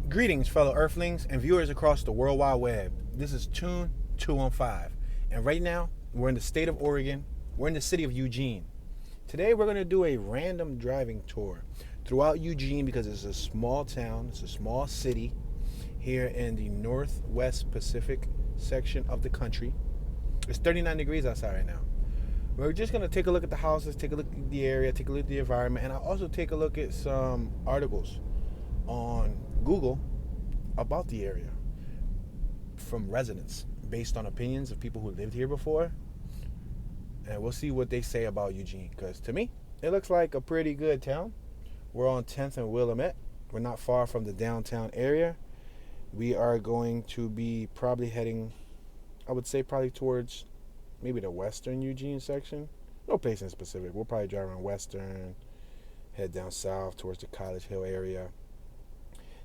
Greetings, fellow Earthlings and viewers across the World Wide Web. This is Tune 215, and right now we're in the state of Oregon. We're in the city of Eugene. Today we're going to do a random driving tour throughout Eugene because it's a small town, it's a small city here in the Northwest Pacific section of the country. It's 39 degrees outside right now. We're just going to take a look at the houses, take a look at the area, take a look at the environment, and I'll also take a look at some articles on Google about the area from residents based on opinions of people who lived here before, and we'll see what they say about Eugene, because to me it looks like a pretty good town. We're on 10th and Willamette. We're not far from the downtown area. We are going to be probably heading, I would say, probably towards maybe the western Eugene section. No place in specific. We'll probably drive around western, head down south towards the College Hill area.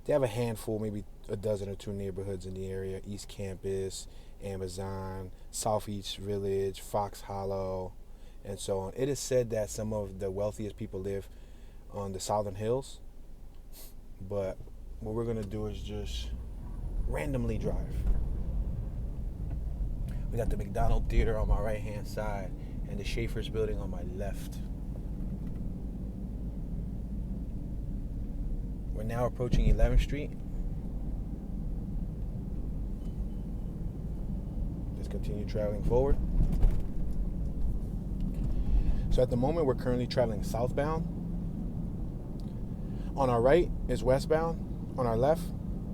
They have a handful, maybe a dozen or two neighborhoods in the area: East Campus, Amazon, Southeast Village, Fox Hollow, and so on. It is said that some of the wealthiest people live on the Southern Hills, but what we're going to do is just randomly drive. We got the McDonald Theater on my right-hand side and the Schaefer's Building on my left. We're now approaching 11th Street. Let's continue traveling forward. So at the moment, we're currently traveling southbound. On our right is westbound. On our left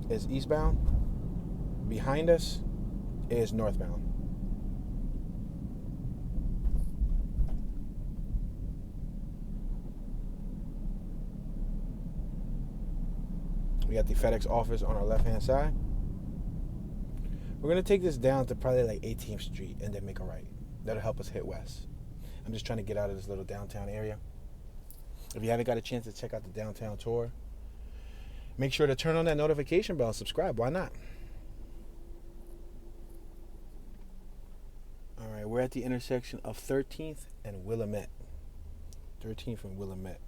is eastbound. Behind us is northbound. We got the FedEx office on our left-hand side. We're going to take this down to probably like 18th Street and then make a right. That'll help us hit west. I'm just trying to get out of this little downtown area. If you haven't got a chance to check out the downtown tour, make sure to turn on that notification bell and subscribe. Why not? All right, we're at the intersection of 13th and Willamette. 13th and Willamette.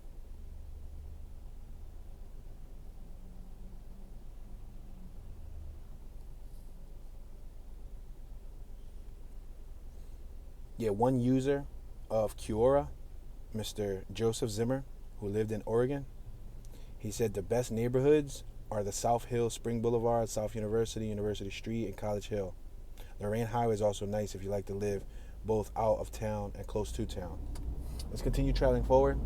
Yeah, one user of Kiora, Mr. Joseph Zimmer, who lived in Oregon, he said the best neighborhoods are the South Hill, Spring Boulevard, South University, University Street, and College Hill. The Lorraine Highway is also nice if you like to live both out of town and close to town. Let's continue traveling forward.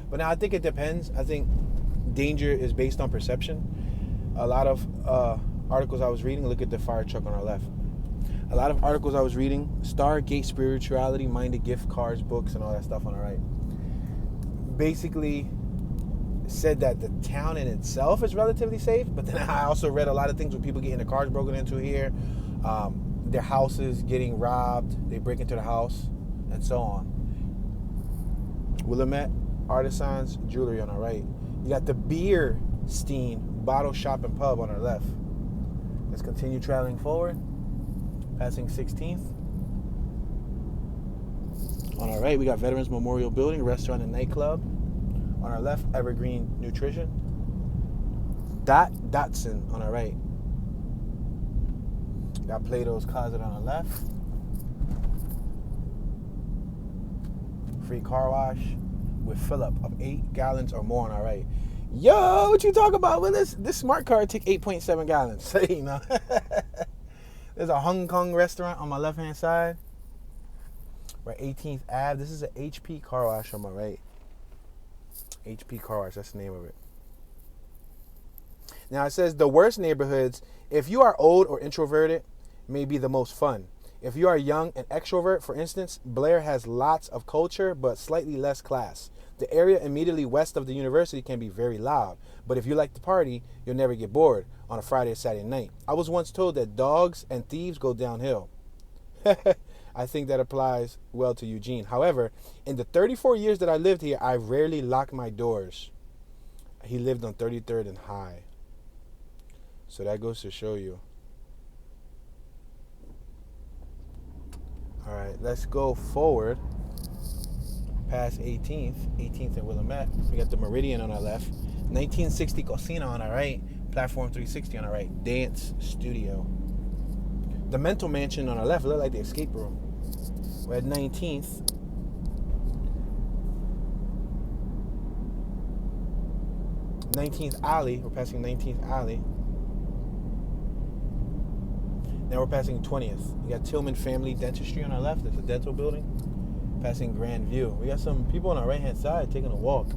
But now I think it depends. I think danger is based on perception. A lot of articles I was reading, look at the fire truck on our left. A lot of articles I was reading, Stargate Spirituality, Minded Gift Cards, books, and all that stuff on the right, basically said that the town in itself is relatively safe, but then I also read a lot of things with people getting their cars broken into here, their houses getting robbed, they break into the house, and so on. Willamette Artisans Jewelry on our right. You got the Beer Steen Bottle Shop and Pub on our left. Let's continue traveling forward. Passing 16th. On our right, we got Veterans Memorial Building, Restaurant and Nightclub. On our left, Evergreen Nutrition. Dotson on our right. Got Plato's Closet on our left. Free car wash with fill-up of 8 gallons or more on our right. Yo, what you talking about, Willis? This smart car take 8.7 gallons. You know. There's a Hong Kong restaurant on my left-hand side. We're at 18th Ave. This is an HP car wash on my right. HP car wash, that's the name of it. Now it says the worst neighborhoods, if you are old or introverted, may be the most fun. If you are young and extrovert, for instance, Blair has lots of culture but slightly less class. The area immediately west of the university can be very loud, but if you like to party, you'll never get bored on a Friday or Saturday night. I was once told that dogs and thieves go downhill. I think that applies well to Eugene. However, in the 34 years that I lived here, I rarely locked my doors. He lived on 33rd and High. So that goes to show you. All right, let's go forward past 18th and Willamette. We got the Meridian on our left. 1960 Cocina on our right. Platform 360 on our right. Dance studio. The Mental Mansion on our left looked like the escape room. We're at 19th. 19th Alley. We're passing 19th Alley. Now we're passing 20th. We got Tillman Family Dentistry on our left. It's a dental building. Passing Grand View. We got some people on our right-hand side taking a walk.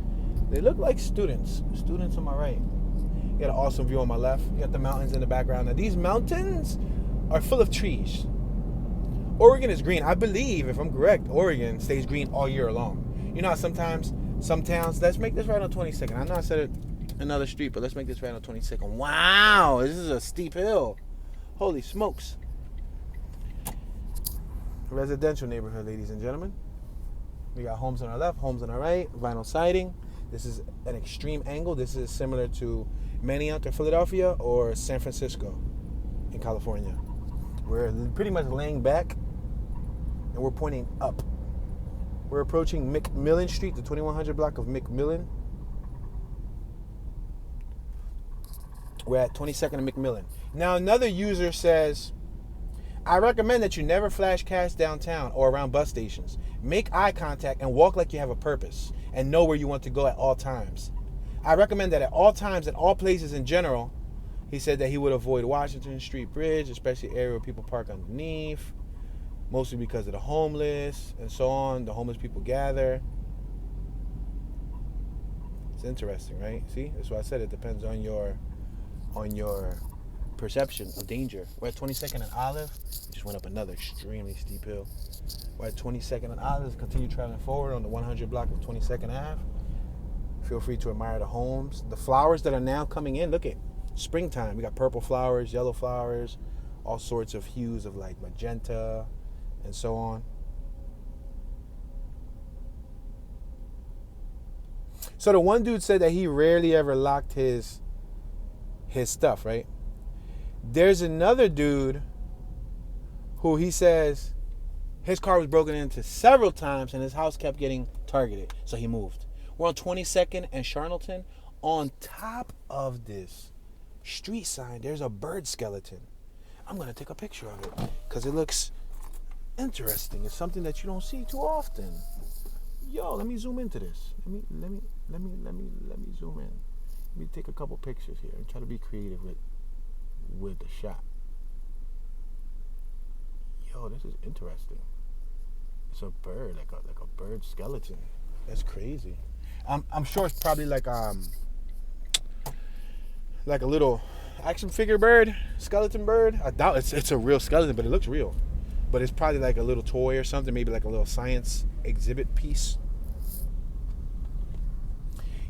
They look like students. Students on my right. You got an awesome view on my left. You got the mountains in the background. Now these mountains are full of trees. Oregon is green. I believe, if I'm correct, Oregon stays green all year long. You know how sometimes some towns, let's make this right on 22nd. I know I said it another street, but let's make this right on 22nd. Wow, this is a steep hill. Holy smokes. Residential neighborhood, ladies and gentlemen. We got homes on our left, homes on our right, vinyl siding. This is an extreme angle. This is similar to Manayunk in Philadelphia or San Francisco in California. We're pretty much laying back and we're pointing up. We're approaching McMillan Street, the 2100 block of McMillan. We're at 22nd and McMillan. Now another user says, I recommend that you never flash cash downtown or around bus stations. Make eye contact and walk like you have a purpose and know where you want to go at all times. I recommend that at all times, at all places in general. He said that he would avoid Washington Street Bridge, especially area where people park underneath, mostly because of the homeless and so on. The homeless people gather. It's interesting, right? See, that's why I said it depends on your perception of danger. We're at 22nd and Olive. We just went up another extremely steep hill. We're at 22nd and Olive. Continue traveling forward on the 100 block of 22nd Ave. Feel free to admire the homes. The flowers that are now coming in, look at springtime. We got purple flowers, yellow flowers, all sorts of hues of like magenta and so on. So the one dude said that he rarely ever locked his stuff, right? There's another dude who he says his car was broken into several times and his house kept getting targeted, so he moved. We're on 22nd and Charlottetown. On top of this street sign, there's a bird skeleton. I'm gonna take a picture of it because it looks interesting. It's something that you don't see too often. Yo, let me zoom into this. Let me zoom in. Let me take a couple pictures here and try to be creative with the shot. Yo, this is interesting. It's a bird, like a bird skeleton. That's crazy. I'm sure it's probably like a little action figure bird, skeleton bird. I doubt it's a real skeleton, but it looks real. But it's probably like a little toy or something, maybe like a little science exhibit piece.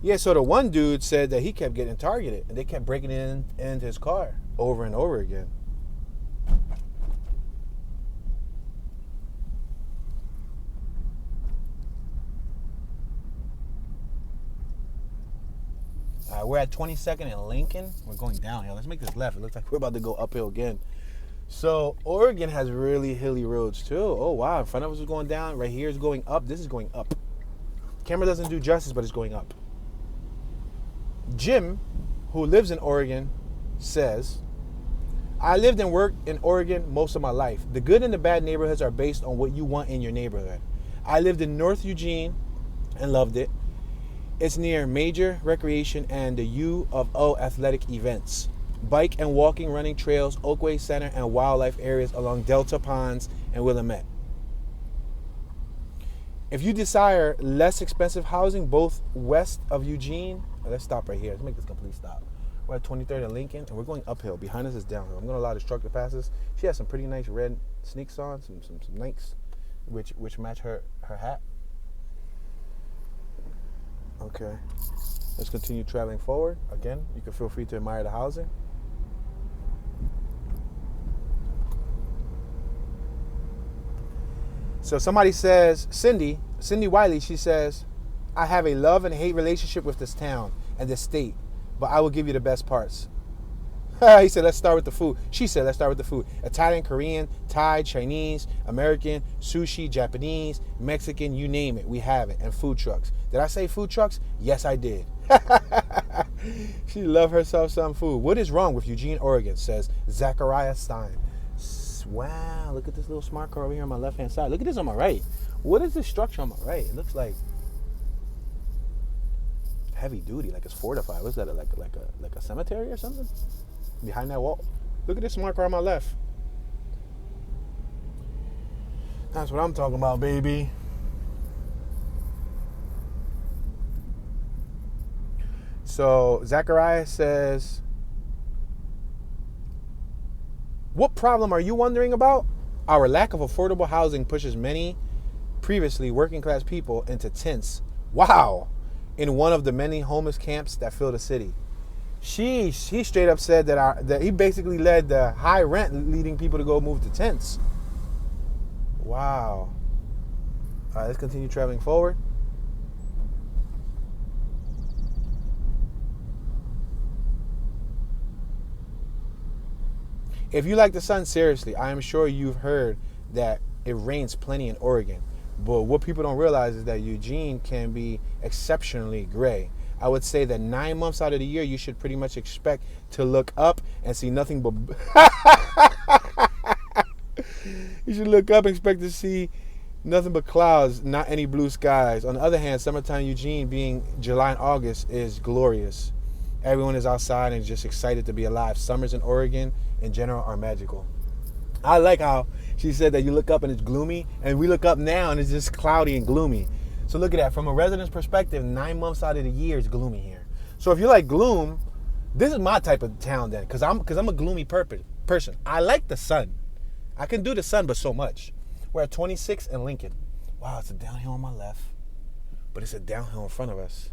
Yeah, so the one dude said that he kept getting targeted and they kept breaking into his car over and over again. We're at 22nd and Lincoln. We're going downhill. Let's make this left. It looks like we're about to go uphill again. So Oregon has really hilly roads too. Oh wow, in front of us is going down. Right here is going up. This is going up. Camera doesn't do justice, but it's going up. Jim, who lives in Oregon, says, I lived and worked in Oregon most of my life. The good and the bad neighborhoods are based on what you want in your neighborhood. I lived in North Eugene and loved it. It's near major recreation and the U of O athletic events. Bike and walking, running trails, Oakway Center, and wildlife areas along Delta Ponds and Willamette. If you desire less expensive housing, both west of Eugene, let's stop right here. Let's make this complete stop. We're at 23rd and Lincoln, and we're going uphill. Behind us is downhill. I'm going to allow this truck to pass us. She has some pretty nice red sneaks on, some Nikes, which match her hat. Okay. Let's continue traveling forward. Again, you can feel free to admire the housing. So somebody says, Cindy Wiley, she says, I have a love and hate relationship with this town and this state, but I will give you the best parts. He said, let's start with the food. She said, let's start with the food. Italian, Korean, Thai, Chinese, American, sushi, Japanese, Mexican, you name it. We have it. And food trucks. Did I say food trucks? Yes, I did. She loved herself some food. What is wrong with Eugene, Oregon, says Zachariah Stein. Wow, look at this little smart car over here on my left-hand side. Look at this on my right. What is this structure on my right? It looks like heavy duty, like it's fortified. What's that, like a cemetery or something? Behind that wall. Look at this smart car on my left. That's what I'm talking about, baby. So Zachariah says, what problem are you wondering about? Our lack of affordable housing pushes many previously working class people into tents. Wow. In one of the many homeless camps that fill the city. He straight up said that he basically led the high rent leading people to go move to tents. Wow. All right, let's continue traveling forward. If you like the sun, seriously, I am sure you've heard that it rains plenty in Oregon. But what people don't realize is that Eugene can be exceptionally gray. I would say that 9 months out of the year, you should pretty much expect to look up and see nothing but... You should look up and expect to see nothing but clouds, not any blue skies. On the other hand, summertime Eugene, being July and August, is glorious. Everyone is outside and just excited to be alive. Summers in Oregon, in general, are magical. I like how she said that you look up and it's gloomy, and we look up now and it's just cloudy and gloomy. So look at that. From a resident's perspective, 9 months out of the year is gloomy here. So if you like gloom, this is my type of town then, because I'm a gloomy person. I like the sun. I can do the sun, but so much. We're at 26 in Lincoln. Wow, it's a downhill on my left, but it's a downhill in front of us.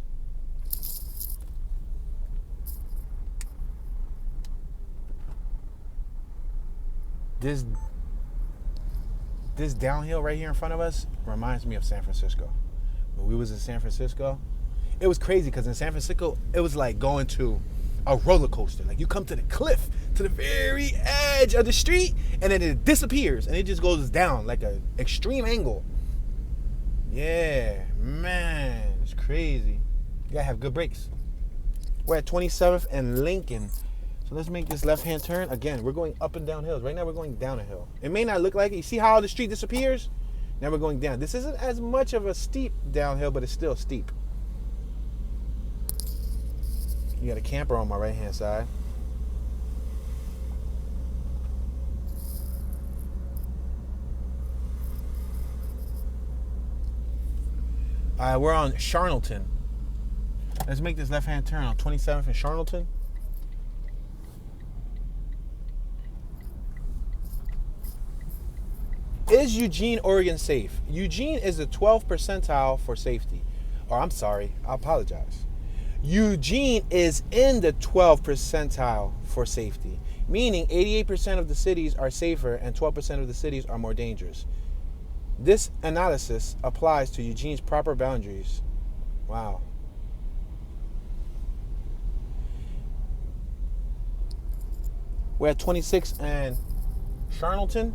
This downhill right here in front of us reminds me of San Francisco. When we was in San Francisco, it was crazy because in San Francisco, it was like going to a roller coaster. Like you come to the cliff, to the very edge of the street, and then it disappears and it just goes down like an extreme angle. Yeah, man, it's crazy. You gotta have good brakes. We're at 27th and Lincoln. So let's make this left-hand turn. Again, we're going up and down hills. Right now, we're going down a hill. It may not look like it. You see how the street disappears? Now we're going down. This isn't as much of a steep downhill, but it's still steep. You got a camper on my right-hand side. All right, we're on Charlottetown. Let's make this left-hand turn on 27th and Charlottetown. Is Eugene, Oregon safe? Eugene is the 12th percentile for safety. Or I'm sorry, I apologize. Eugene is in the 12th percentile for safety, meaning 88% of the cities are safer and 12% of the cities are more dangerous. This analysis applies to Eugene's proper boundaries. Wow. We're at 26 and Charlottetown.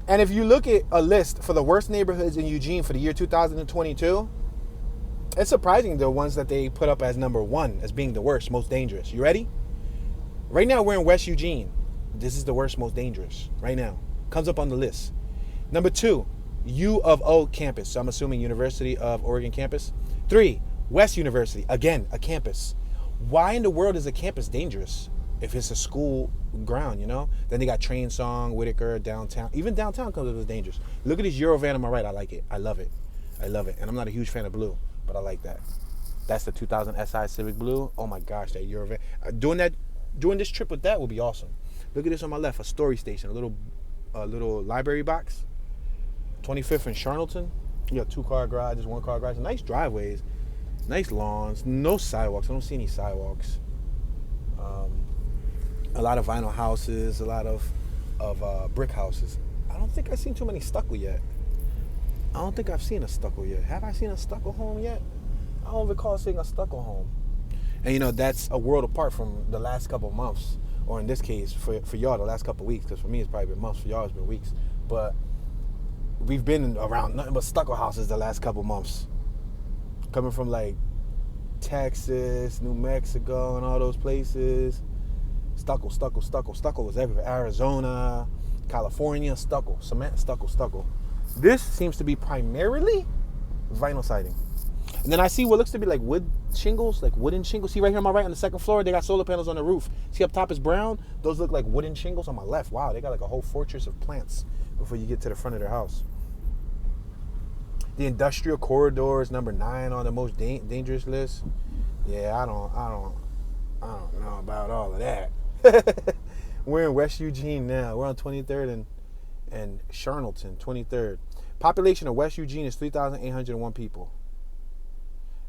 And if you look at a list for the worst neighborhoods in Eugene for the year 2022, it's surprising the ones that they put up as number one as being the worst, most dangerous. You ready? Right now we're in West Eugene. This is the worst, most dangerous right now. Comes up on the list. Number 2, U of O campus. So I'm assuming University of Oregon campus. 3, West University. Again, a campus. Why in the world is a campus dangerous? If it's a school ground, you know? Then they got Train Song, Whitaker, downtown. Even downtown comes up as dangerous. Look at this Eurovan on my right. I like it. I love it. I love it. And I'm not a huge fan of blue, but I like that. That's the 2000 SI Civic Blue. Oh my gosh, that Eurovan. Doing this trip with that would be awesome. Look at this on my left, a story station, a little library box. 25th and Charlottetown. You got 2-car garages, 1-car garage. Nice driveways, nice lawns, no sidewalks. I don't see any sidewalks. A lot of vinyl houses, a lot of brick houses. I don't think I've seen too many stucco yet. I don't think I've seen a stucco yet. Have I seen a stucco home yet? I don't recall seeing a stucco home. And you know, that's a world apart from the last couple of months or in this case, for y'all, the last couple of weeks, because for me it's probably been months, for y'all it's been weeks. But we've been around nothing but stucco houses the last couple months. Coming from like Texas, New Mexico, and all those places. Stucco was everywhere. Arizona, California, stucco, cement, stucco. This seems to be primarily vinyl siding. And then I see what looks to be like wood shingles, like wooden shingles. See right here on my right on the second floor, they got solar panels on the roof. See up top is brown? Those look like wooden shingles on my left. Wow, they got like a whole fortress of plants before you get to the front of their house. The industrial corridor is number 9 on the most dangerous list. Yeah, I don't know about all of that. We're in West Eugene now. We're on 23rd and Charlottetown, 23rd. Population of West Eugene is 3,801 people.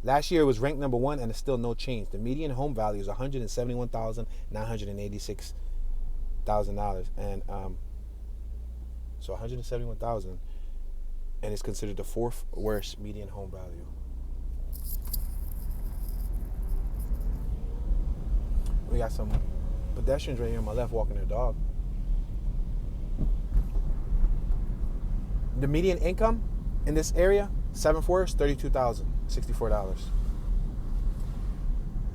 Last year it was ranked number 1 and it's still no change. The median home value is $171,986,000, and so $171,000, and it's considered the 4th worst median home value. We got some pedestrians right here on my left walking their dog. The median income in this area, 7th worst, $32,064.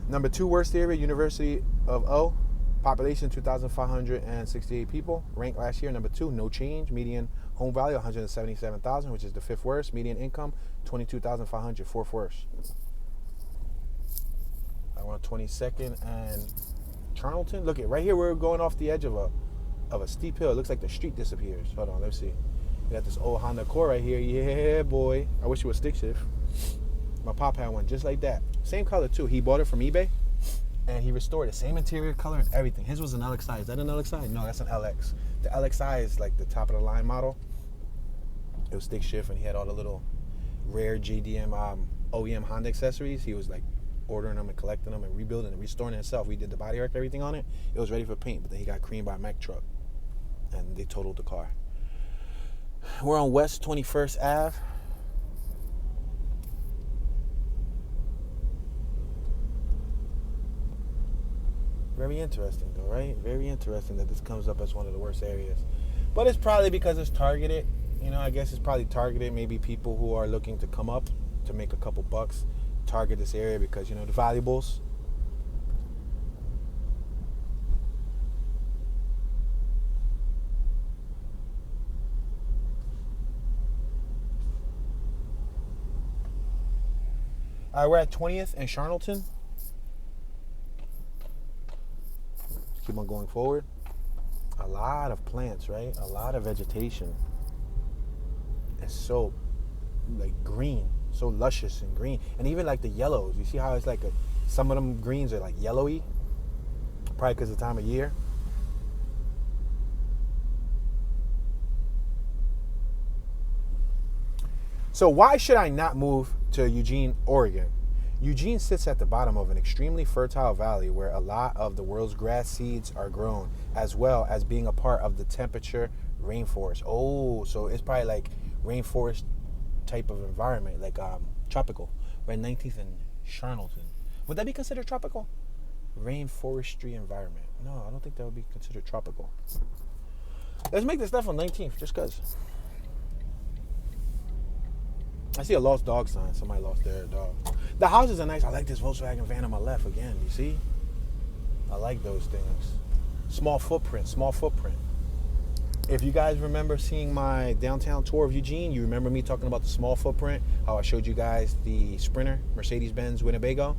Number 2 worst area, University of O. Population 2,568 people. Ranked last year, number 2, no change. Median home value, $177,000, which is the 5th worst. Median income, $22,500, 4th worst. I want 22nd and Charlottetown. Look at right here, we're going off the edge of a steep hill. It looks like the street disappears. Hold on, let's see. We got this old Honda Accord right here. Yeah, boy. I wish it was stick shift. My pop had one just like that. Same color too. He bought it from eBay and he restored it. Same interior color and everything. His was an LXI. Is that an LXI? No, that's an LX. The LXI is like the top of the line model. It was stick shift and he had all the little rare JDM OEM Honda accessories. He was like ordering them and collecting them and rebuilding and restoring it himself. We did the body work, everything on it. It was ready for paint, but then he got creamed by a Mack truck and they totaled the car. We're on West 21st Ave. Very interesting though, right? Very interesting that this comes up as one of the worst areas. But it's probably because it's targeted. You know, I guess it's probably targeted. Maybe people who are looking to come up to make a couple bucks target this area because, you know, the valuables. All right, we're at 20th and Charlottetown. Keep on going forward. A lot of plants, right? A lot of vegetation. It's so like green, so luscious and green. And even like the yellows. You see how it's like some of them greens are like yellowy? Probably because of the time of year. So why should I not move to Eugene, Oregon? Eugene sits at the bottom of an extremely fertile valley where a lot of the world's grass seeds are grown, as well as being a part of the temperature rainforest. Oh, so it's probably like rainforest type of environment, like tropical. We're at 19th and Charlottetown. Would that be considered tropical? Rainforestry environment. No, I don't think that would be considered tropical. Let's make this stuff on 19th, just because. I see a lost dog sign. Somebody lost their dog. The houses are nice. I like this Volkswagen van on my left again. You see? I like those things. Small footprint. If you guys remember seeing my downtown tour of Eugene, you remember me talking about the small footprint, how I showed you guys the Sprinter, Mercedes-Benz Winnebago.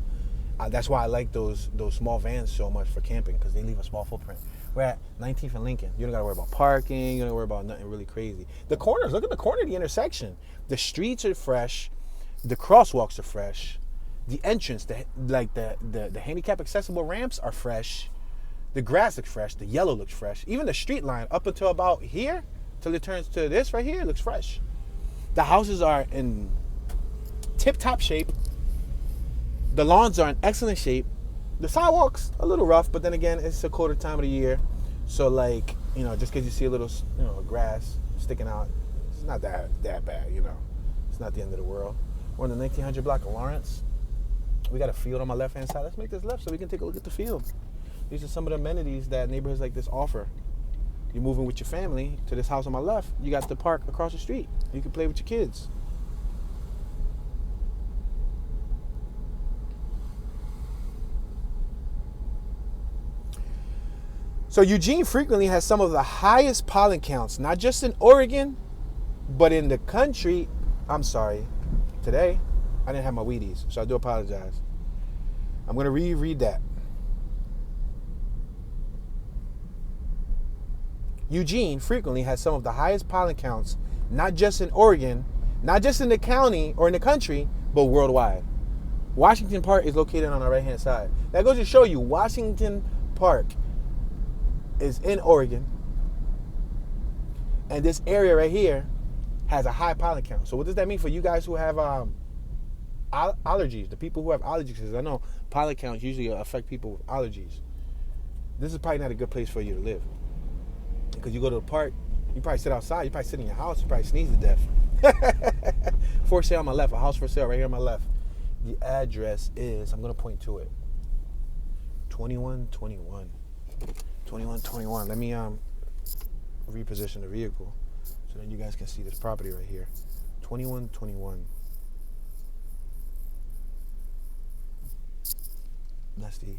That's why I like those small vans so much for camping, because they leave a small footprint. We're at 19th and Lincoln. You don't got to worry about parking. You don't got to worry about nothing really crazy. The corners, look at the corner of the intersection. The streets are fresh. The crosswalks are fresh. The entrance, the handicap accessible ramps are fresh. The grass looks fresh. The yellow looks fresh. Even the street line up until about here, till it turns to this right here, looks fresh. The houses are in tip-top shape. The lawns are in excellent shape. The sidewalks a little rough, but then again, it's a colder time of the year. So like, you know, just because you see a little, you know, grass sticking out, it's not that bad, you know. It's not the end of the world. We're in the 1900 block of Lawrence. We got a field on my left-hand side. Let's make this left so we can take a look at the field. These are some of the amenities that neighborhoods like this offer. You're moving with your family to this house on my left. You got the park across the street. You can play with your kids. So Eugene frequently has some of the highest pollen counts, not just in Oregon, but in the country. I'm sorry. Today, I didn't have my Wheaties, so I do apologize. I'm going to reread that. Eugene frequently has some of the highest pollen counts, not just in Oregon, not just in the county or in the country, but worldwide. Washington Park is located on the right-hand side. That goes to show you Washington Park is in Oregon, and this area right here has a high pollen count. So what does that mean for you guys who have allergies? The people who have allergies, because I know pollen counts usually affect people with allergies. This is probably not a good place for you to live. Because you go to the park, you probably sit outside, you probably sit in your house, you probably sneeze to death. For sale on my left, a house for sale right here on my left. The address is, I'm going to point to it, 2121. 2121. Let me reposition the vehicle so that you guys can see this property right here. 2121. That's the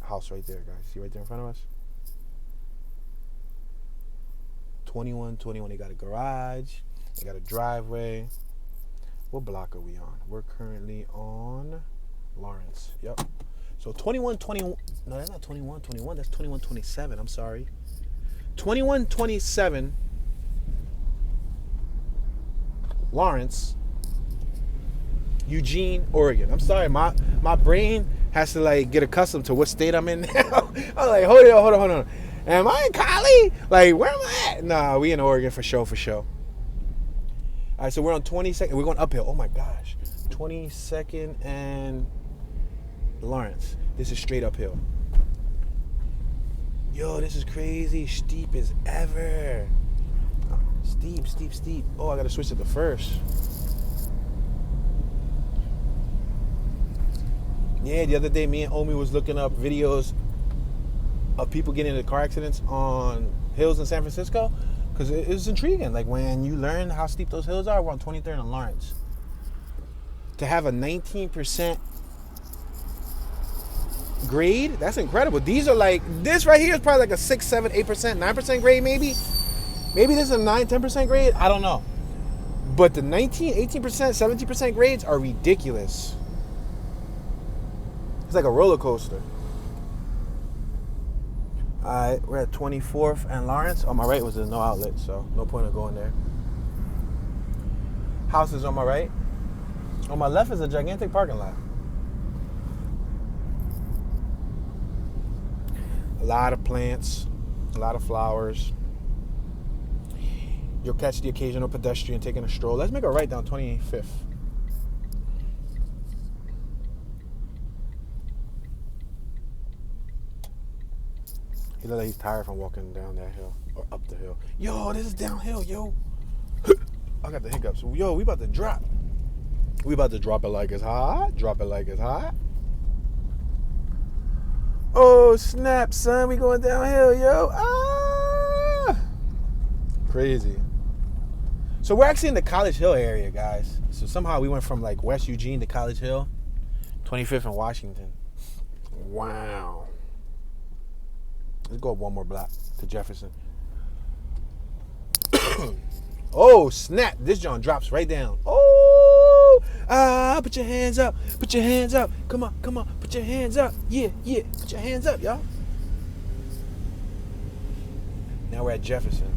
house right there, guys. See right there in front of us? 2121. They got a garage. They got a driveway. What block are we on? We're currently on Lawrence. Yep. So 2121. No, that's not 2121. That's 2127. I'm sorry. 2127 Lawrence, Eugene, Oregon. I'm sorry, my brain has to like get accustomed to what state I'm in now. I'm like, hold on. Am I in Cali? Like, where am I at? Nah, we in Oregon for sure. All right, so we're on 22nd. We're going uphill. Oh my gosh. 22nd and Lawrence. This is straight uphill. Yo, this is crazy. Steep as ever. Steep. Oh, I gotta switch to the first. Yeah, the other day me and Omi was looking up videos of people getting into car accidents on hills in San Francisco, because it's intriguing. Like when you learn how steep those hills are, we're on 23rd and Lawrence. To have a 19% grade, that's incredible. These are like, this right here is probably like a 6, 7, 8%, 9% grade maybe. Maybe this is a 9, 10% grade. I don't know. But the 19, 18%, 17% grades are ridiculous. It's like a roller coaster. Alright, we're at 24th and Lawrence. On my right was a no outlet, so no point in going there. House is on my right. On my left is a gigantic parking lot. A lot of plants, a lot of flowers. You'll catch the occasional pedestrian taking a stroll. Let's make a right down 25th. He looks like he's tired from walking down that hill or up the hill. Yo, this is downhill, yo. I got the hiccups. Yo, we about to drop. We about to drop it like it's hot. Drop it like it's hot. Oh, snap, son. We going downhill, yo. Ah! Crazy. So we're actually in the College Hill area, guys. So somehow we went from like West Eugene to College Hill. 25th and Washington. Wow. Let's go up one more block to Jefferson. Oh, snap. This John drops right down. Oh, put your hands up. Put your hands up. Come on. Put your hands up. Yeah. Put your hands up, y'all. Now we're at Jefferson.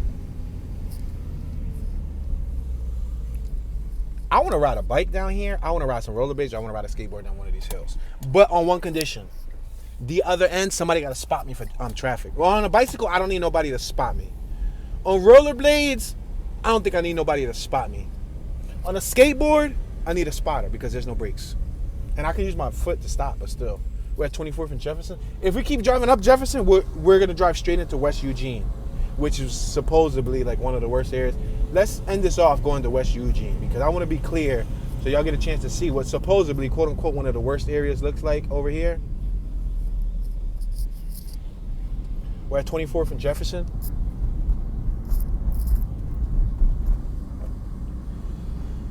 I want to ride a bike down here. I want to ride some rollerblades. I want to ride a skateboard down one of these hills. But on one condition. The other end, somebody got to spot me for traffic. Well, on a bicycle, I don't need nobody to spot me. On rollerblades, I don't think I need nobody to spot me. On a skateboard, I need a spotter because there's no brakes. And I can use my foot to stop, but still. We're at 24th and Jefferson. If we keep driving up Jefferson, we're going to drive straight into West Eugene, which is supposedly like one of the worst areas. Let's end this off going to West Eugene because I want to be clear so y'all get a chance to see what supposedly, quote unquote, one of the worst areas looks like over here. We're at 24th and Jefferson.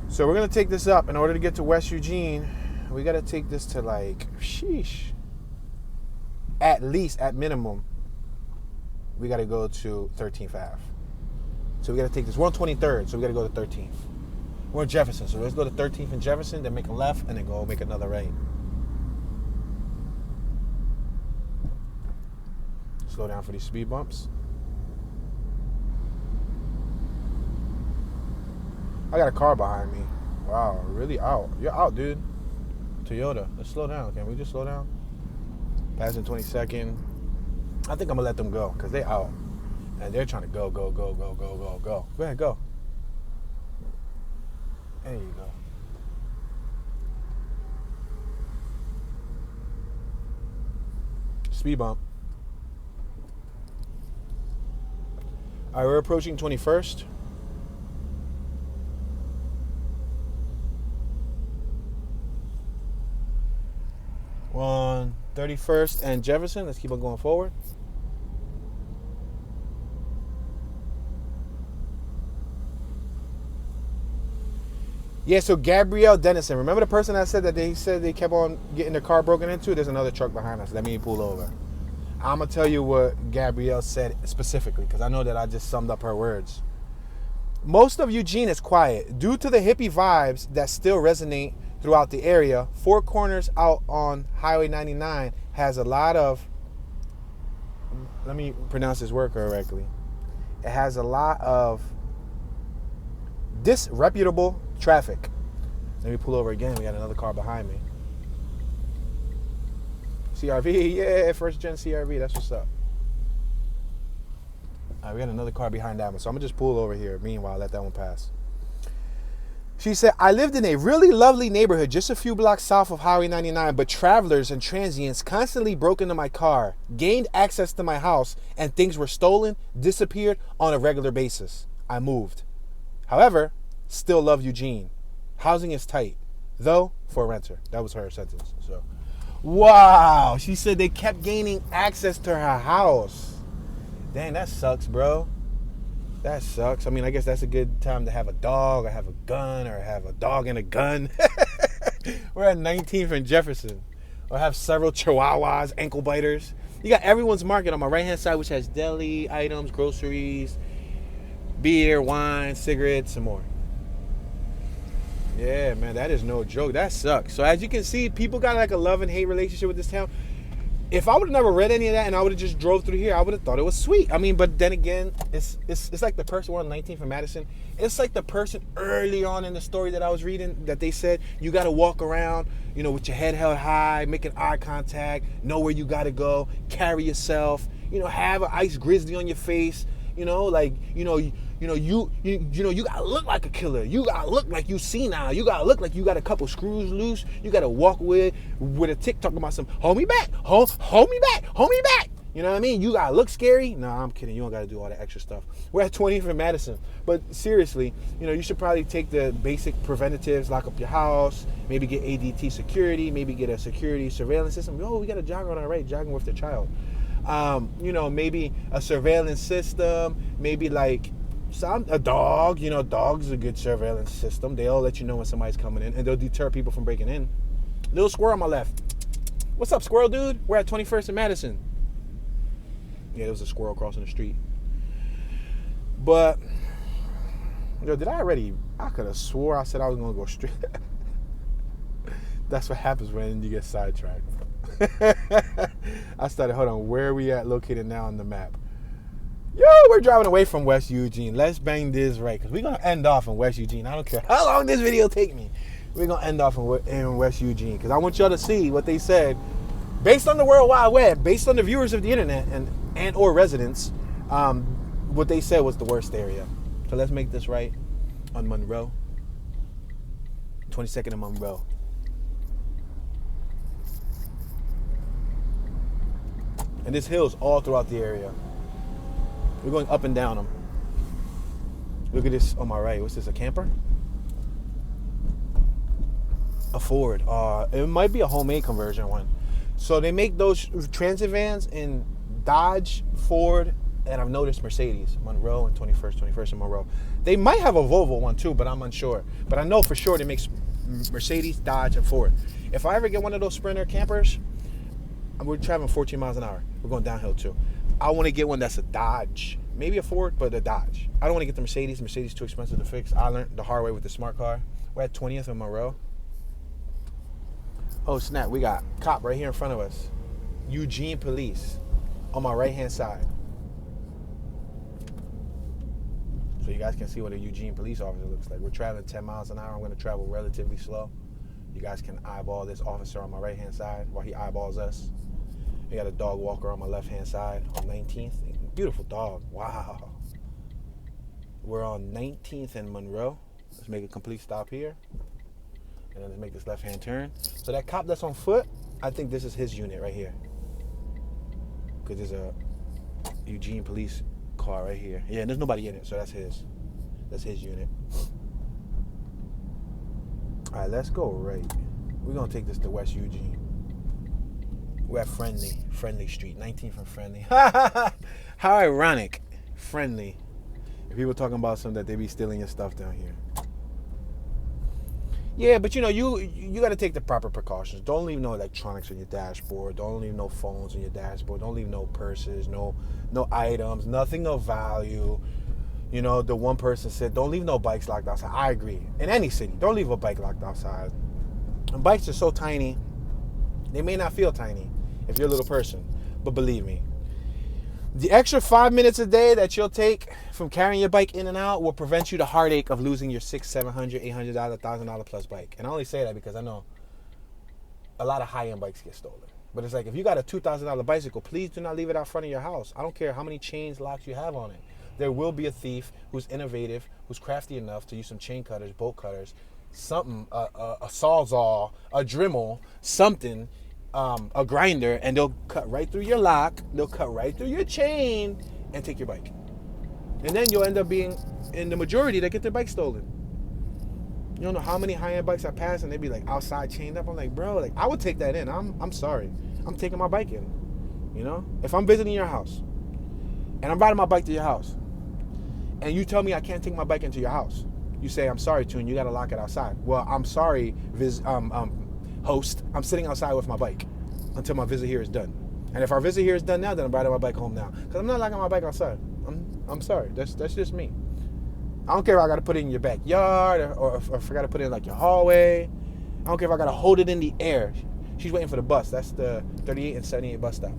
So we're going to take this up. In order to get to West Eugene, we got to take this to like, sheesh. At least, at minimum, we got to go to 13th Ave. So we got to take this. We're on 23rd, so we got to go to 13th. We're in Jefferson, so let's go to 13th and Jefferson, then make a left, and then go make another right. Slow down for these speed bumps. I got a car behind me. Wow, really out. You're out, dude. Toyota. Let's slow down. Can we just slow down? Passing 22nd. I think I'm going to let them go because they out. And they're trying to go. Go ahead, go. There you go. Speed bump. All right, we're approaching 21st. We're on 31st and Jefferson. Let's keep on going forward. Yeah, so Gabrielle Dennison. Remember the person that said that they said they kept on getting their car broken into? There's another truck behind us. Let me pull over. I'm going to tell you what Gabrielle said specifically because I know that I just summed up her words. Most of Eugene is quiet. Due to the hippie vibes that still resonate throughout the area, Four Corners out on Highway 99 has a lot of, let me pronounce this word correctly. It has a lot of disreputable traffic. Let me pull over again. We got another car behind me. CRV, yeah, first gen CRV. That's what's up. All right, we got another car behind that one, so I'm gonna just pull over here. Meanwhile, let that one pass. She said, I lived in a really lovely neighborhood just a few blocks south of Highway 99, but travelers and transients constantly broke into my car, gained access to my house, and things were stolen, disappeared on a regular basis. I moved. However, still love Eugene. Housing is tight, though, for a renter. That was her sentence. So, wow. She said they kept gaining access to her house. Dang, that sucks, bro. That sucks. I mean, I guess that's a good time to have a dog or have a gun or have a dog and a gun. We're at 19th and Jefferson. Or have several chihuahuas, ankle biters. You got Everyone's Market on my right-hand side, which has deli items, groceries, beer, wine, cigarettes, and more. Yeah, man, that is no joke. That sucks. So as you can see, people got like a love and hate relationship with this town. If I would have never read any of that and I would have just drove through here, I would have thought it was sweet. I mean, but then again, it's like the person, we're on 19th and Madison. It's like the person early on in the story that I was reading that they said you got to walk around, you know, with your head held high, making eye contact, know where you got to go, carry yourself, you know, have an ice grizzly on your face, you know, like, you gotta look like a killer. You gotta look like you senile. You gotta look like you got a couple screws loose. You gotta walk with a tick talking about some hold me back, hold me back, hold me back. You know what I mean? You gotta look scary. No, I'm kidding. You don't gotta do all that extra stuff. We're at 20th and Madison. But seriously, you know, you should probably take the basic preventatives, lock up your house, maybe get ADT security, maybe get a security surveillance system. Oh, we got a jogger on our right, jogging with their child. You know, maybe a surveillance system, maybe like a dog. You know, dogs are a good surveillance system. They'll let you know when somebody's coming in, and they'll deter people from breaking in. Little squirrel on my left. What's up, squirrel dude? We're at 21st and Madison. Yeah, there was a squirrel crossing the street. But, yo, I could have swore I said I was going to go straight. That's what happens when you get sidetracked. I started, hold on, where are we at located now on the map? Yo, we're driving away from West Eugene. Let's bang this right, because we're going to end off in West Eugene. I don't care how long this video take me. We're going to end off in West Eugene, because I want y'all to see what they said. Based on the World Wide Web, based on the viewers of the internet and or residents, what they said was the worst area. So let's make this right on Monroe. 22nd and Monroe. And there's hills all throughout the area. We're going up and down them. Look at this on my right. What's this, a camper? A Ford. It might be a homemade conversion one. So they make those transit vans in Dodge, Ford, and I've noticed Mercedes, Monroe and 21st and Monroe. They might have a Volvo one too, but I'm unsure. But I know for sure they make Mercedes, Dodge, and Ford. If I ever get one of those Sprinter campers, we're traveling 14 miles an hour. We're going downhill too. I want to get one that's a Dodge. Maybe a Ford, but a Dodge. I don't want to get the Mercedes. Mercedes too expensive to fix. I learned the hard way with the smart car. We're at 20th and Monroe. Oh snap, we got cop right here in front of us. Eugene police on my right hand side. So you guys can see what a Eugene police officer looks like. We're traveling 10 miles an hour. I'm going to travel relatively slow. You guys can eyeball this officer on my right hand side while he eyeballs us. We got a dog walker on my left hand side on 19th. Beautiful dog. Wow. We're on 19th and Monroe. Let's make a complete stop here. And then let's make this left hand turn. So that cop that's on foot, I think this is his unit right here. Because there's a Eugene police car right here. Yeah, and there's nobody in it, so that's his. That's his unit. All right, let's go right. We're going to take this to West Eugene. We're at Friendly Street, 19th and Friendly. How ironic. Friendly. If people talking about something that they be stealing your stuff down here. Yeah, but you know, you got to take the proper precautions. Don't leave no electronics on your dashboard. Don't leave no phones on your dashboard. Don't leave no purses, no items, nothing of value. You know, the one person said, don't leave no bikes locked outside. I agree. In any city, don't leave a bike locked outside. And bikes are so tiny, they may not feel tiny if you're a little person. But believe me, the extra 5 minutes a day that you'll take from carrying your bike in and out will prevent you the heartache of losing your $600, $700, $800, $1,000 plus bike. And I only say that because I know a lot of high-end bikes get stolen. But it's like, if you got a $2,000 bicycle, please do not leave it out front of your house. I don't care how many chains, locks you have on it. There will be a thief who's innovative, who's crafty enough to use some chain cutters, bolt cutters, something, a sawzall, a Dremel, something, a grinder, and they'll cut right through your lock, they'll cut right through your chain, and take your bike. And then you'll end up being in the majority that get their bike stolen. You don't know how many high-end bikes I pass, and they be like outside chained up. I'm like, bro, like I would take that in. I'm sorry. I'm taking my bike in. You know? If I'm visiting your house, and I'm riding my bike to your house, and you tell me I can't take my bike into your house, you say, I'm sorry, Tune, you gotta lock it outside. Well, I'm sorry, host, I'm sitting outside with my bike until my visit here is done. And if our visit here is done now, then I'm riding my bike home now. Because I'm not locking my bike outside. I'm sorry. That's just me. I don't care if I got to put it in your backyard or if I got to put it in like your hallway. I don't care if I got to hold it in the air. She's waiting for the bus. That's the 38 and 78 bus stop.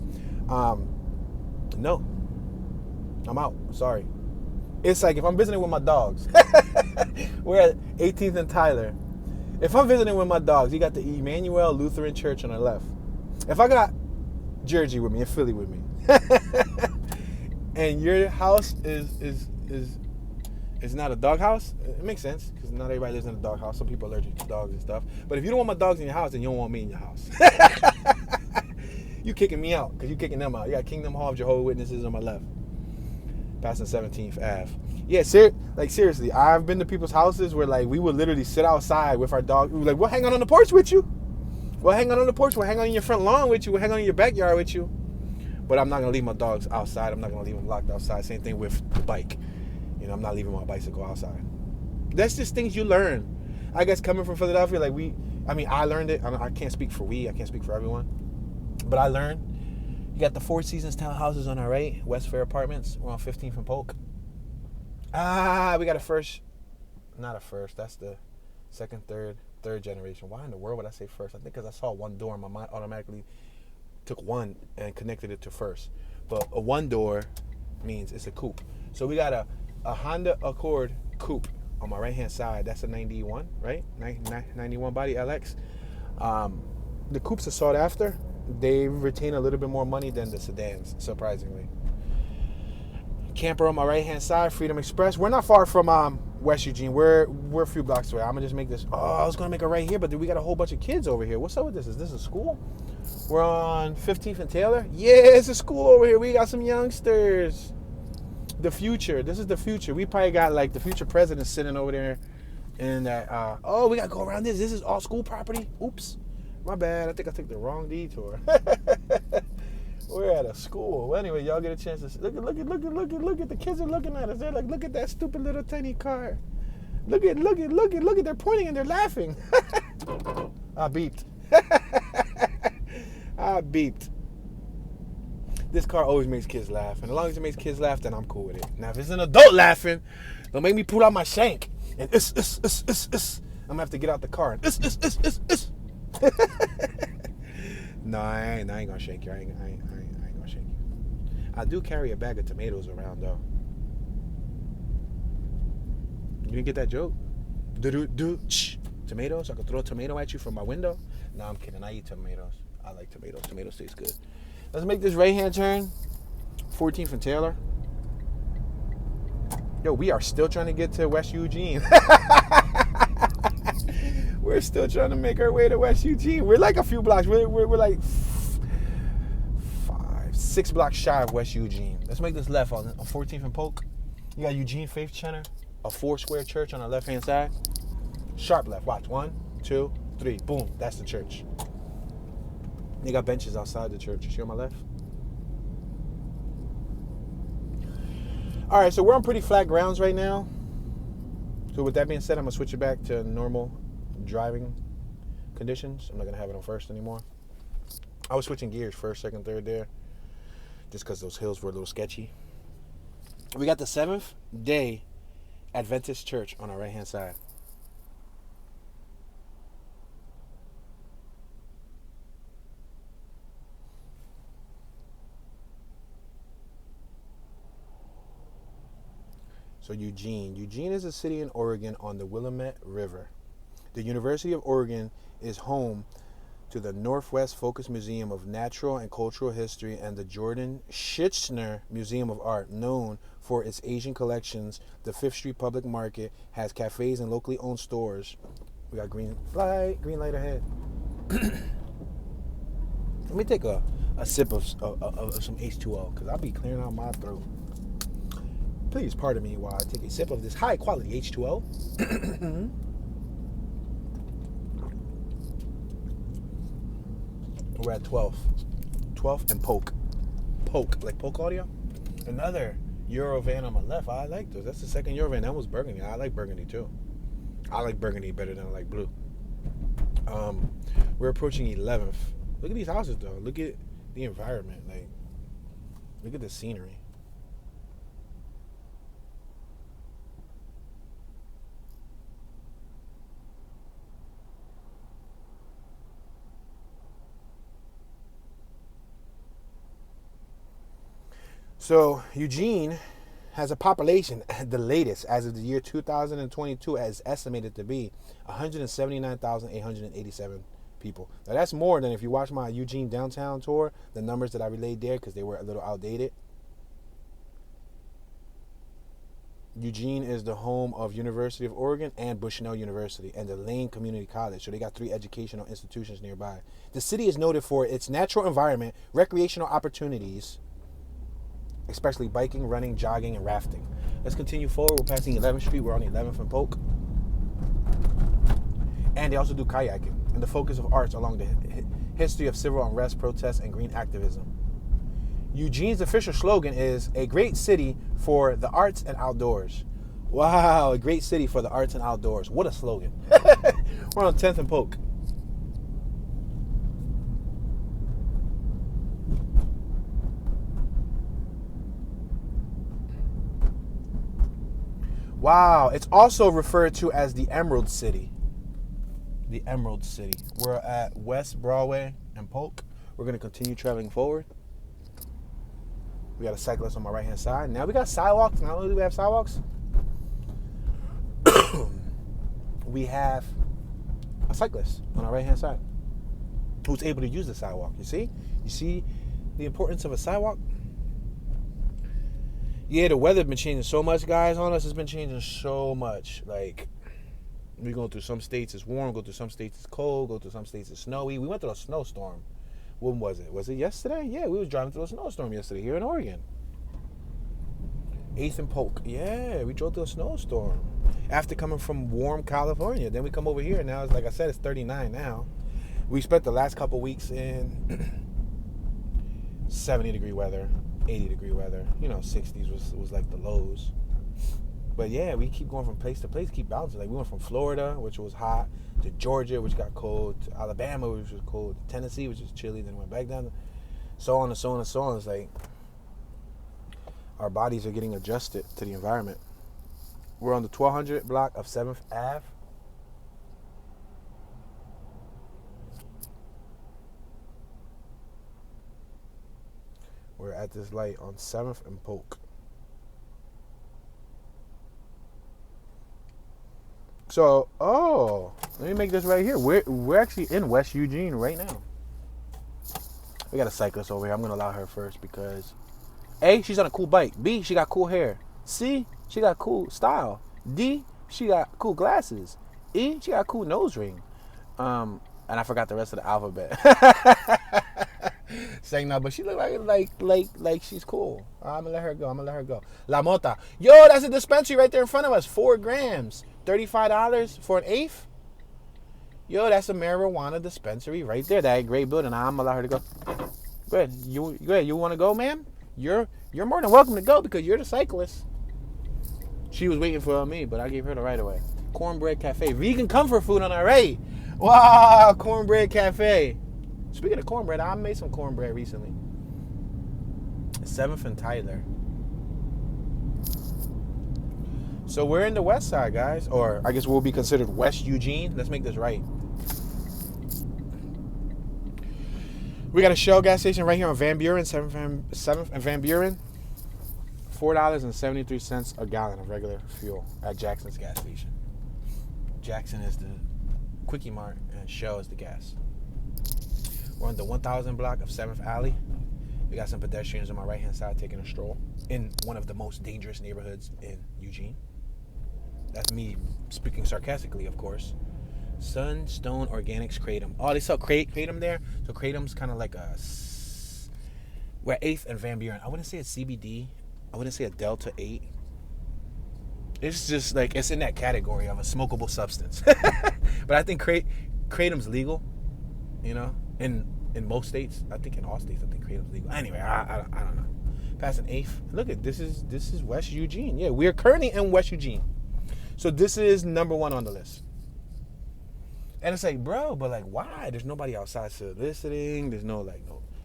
No. I'm out. Sorry. It's like if I'm visiting with my dogs. We're at 18th and Tyler. If I'm visiting with my dogs, you got the Emmanuel Lutheran Church on the left. If I got Jersey with me and Philly with me, and your house is not a dog house, it makes sense because not everybody lives in a dog house. Some people are allergic to dogs and stuff. But if you don't want my dogs in your house, then you don't want me in your house. You kicking me out because you kicking them out. You got Kingdom Hall of Jehovah's Witnesses on my left, passing 17th Ave. Yeah, seriously, I've been to people's houses where like we would literally sit outside with our dog. We were like, we'll hang out on the porch with you. We'll hang out on the porch. We'll hang out in your front lawn with you. We'll hang out in your backyard with you. But I'm not going to leave my dogs outside. I'm not going to leave them locked outside. Same thing with the bike. You know, I'm not leaving my bicycle outside. That's just things you learn. I guess coming from Philadelphia, like I learned it. I can't speak for I can't speak for everyone. But I learned. You got the Four Seasons townhouses on our right. West Fair Apartments. We're on 15th and Polk. We got a first. Not a first. That's the second, third generation. Why in the world would I say first? I think because I saw one door and my mind automatically took one and connected it to first. But a one door means it's a coupe. So we got a Honda Accord coupe on my right hand side. That's a 91, right? 91 body LX. The coupes are sought after. They retain a little bit more money than the sedans, surprisingly. Camper on my right hand side, Freedom Express. We're not far from West Eugene. We're a few blocks away. I'm gonna just make this. I was gonna make it right here, but we got a whole bunch of kids over here. What's up with this? Is this a school? We're on 15th and Taylor. Yeah, it's a school over here. We got some youngsters. The future. This is the future. We probably got like the future president sitting over there. And we gotta go around this. This is all school property. Oops, my bad. I think I took the wrong detour. We're at a school. Well, anyway, y'all get a chance to look at the kids are looking at us. They're like, look at that stupid little tiny car. Look at. They're pointing and they're laughing. I beeped. I beeped. This car always makes kids laugh, and as long as it makes kids laugh, then I'm cool with it. Now, if it's an adult laughing, don't make me pull out my shank and I'm gonna have to get out the car and No, I ain't gonna shake you. I ain't gonna shake you. I do carry a bag of tomatoes around though. You didn't get that joke? Tomatoes? I could throw a tomato at you from my window? No, I'm kidding. I eat tomatoes. I like tomatoes. Tomatoes taste good. Let's make this right-hand turn. 14th and Taylor. Yo, we are still trying to get to West Eugene. We're still trying to make our way to West Eugene. We're like a few blocks. We're like 6 blocks shy of West Eugene. Let's make this left on 14th and Polk. You got Eugene Faith Center, a 4-square church on the left-hand side. Sharp left. Watch. 1, 2, 3. Boom. That's the church. They got benches outside the church. You see on my left? All right, so we're on pretty flat grounds right now. So with that being said, I'm going to switch it back to normal driving conditions. I'm not going to have it on first anymore. I was switching gears first, second, third there, just because those hills were a little sketchy. We got the Seventh Day Adventist Church on our right-hand side. So Eugene. Eugene is a city in Oregon on the Willamette River. The University of Oregon is home to the Northwest Focus Museum of Natural and Cultural History and the Jordan Schnitzer Museum of Art, known for its Asian collections. The Fifth Street Public Market has cafes and locally owned stores. We got green light ahead. Let me take a sip of some H2O, because I'll be clearing out my throat. Please pardon me while I take a sip of this high quality H2O. We're at 12th and Polk, like Polk Audio. Another Euro van on my left. I like those. That's the second Euro van. That was burgundy. I like burgundy too. I like burgundy better than I like blue. We're approaching 11th. Look at these houses though. Look at the environment. Like, look at the scenery. So Eugene has a population, the latest, as of the year 2022, as estimated to be 179,887 people. Now that's more than if you watch my Eugene downtown tour, the numbers that I relayed there, because they were a little outdated. Eugene is the home of University of Oregon and Bushnell University and the Lane Community College. So they got 3 educational institutions nearby. The city is noted for its natural environment, recreational opportunities, especially biking, running, jogging, and rafting. Let's continue forward. We're passing 11th Street. We're on 11th and Polk. And they also do kayaking and the focus of arts along the history of civil unrest, protests, and green activism. Eugene's official slogan is a great city for the arts and outdoors. Wow, a great city for the arts and outdoors. What a slogan. We're on 10th and Polk. Wow, it's also referred to as the Emerald City. The Emerald City. We're at West Broadway and Polk. We're going to continue traveling forward. We got a cyclist on my right-hand side. Now we got sidewalks. Not only do we have sidewalks, we have a cyclist on our right-hand side who's able to use the sidewalk. You see? You see the importance of a sidewalk? Yeah, the weather's been changing so much, guys, on us. It's been changing so much. Like, we go through some states it's warm, go through some states it's cold, go through some states it's snowy. We went through a snowstorm. When was it? Was it yesterday? Yeah, we was driving through a snowstorm yesterday here in Oregon. 8th and Polk. Yeah, we drove through a snowstorm. After coming from warm California. Then we come over here. Now, it's like I said, it's 39 now. We spent the last couple weeks in 70-degree weather, 80-degree weather. 60s was like the lows. But yeah, we keep going from place to place, keep bouncing. Like we went from Florida, which was hot, to Georgia, which got cold, to Alabama, which was cold, to Tennessee, which was chilly, then went back down, so on and so on and so on. It's like our bodies are getting adjusted to the environment. We're on the 1200 block of 7th Ave. We're at this light on 7th and Polk. So, let me make this right here. We're actually in West Eugene right now. We got a cyclist over here. I'm going to allow her first because A, she's on a cool bike. B, she got cool hair. C, she got cool style. D, she got cool glasses. E, she got a cool nose ring. And I forgot the rest of the alphabet. Saying no, but she look like she's cool. I'm gonna let her go. La Mota. Yo, that's a dispensary right there in front of us. 4 grams. $35 for an eighth. Yo, that's a marijuana dispensary right there. That great building. I'm gonna allow her to go. Go ahead. You wanna go, ma'am? You're more than welcome to go because you're the cyclist. She was waiting for me, but I gave her the right of way. Cornbread Cafe. Vegan comfort food on our right. Wow, Cornbread Cafe. Speaking of cornbread, I made some cornbread recently. 7th and Tyler. So we're in the west side, guys. Or I guess we'll be considered West Eugene. Let's make this right. We got a Shell gas station right here on Van Buren, 7th and Van Buren. $4.73 a gallon of regular fuel at Jackson's gas station. Jackson is the Quickie Mart and Shell is the gas. We're on the 1000 block of 7th Alley. We got some pedestrians on my right-hand side taking a stroll in one of the most dangerous neighborhoods in Eugene. That's me speaking sarcastically, of course. Sunstone Organics Kratom. Oh, they sell Kratom there. So Kratom's kind of like we're at 8th and Van Buren. I wouldn't say it's CBD. I wouldn't say a Delta 8. It's just like, it's in that category of a smokable substance. But I think Kratom's legal, in most states. I think in all states, I think Kratom's legal. Anyway, I don't know. Passing 8th. Look at this is West Eugene. Yeah, we are currently in West Eugene. So this is number 1 on the list. And it's like, bro, but like, why? There's nobody outside soliciting. There's you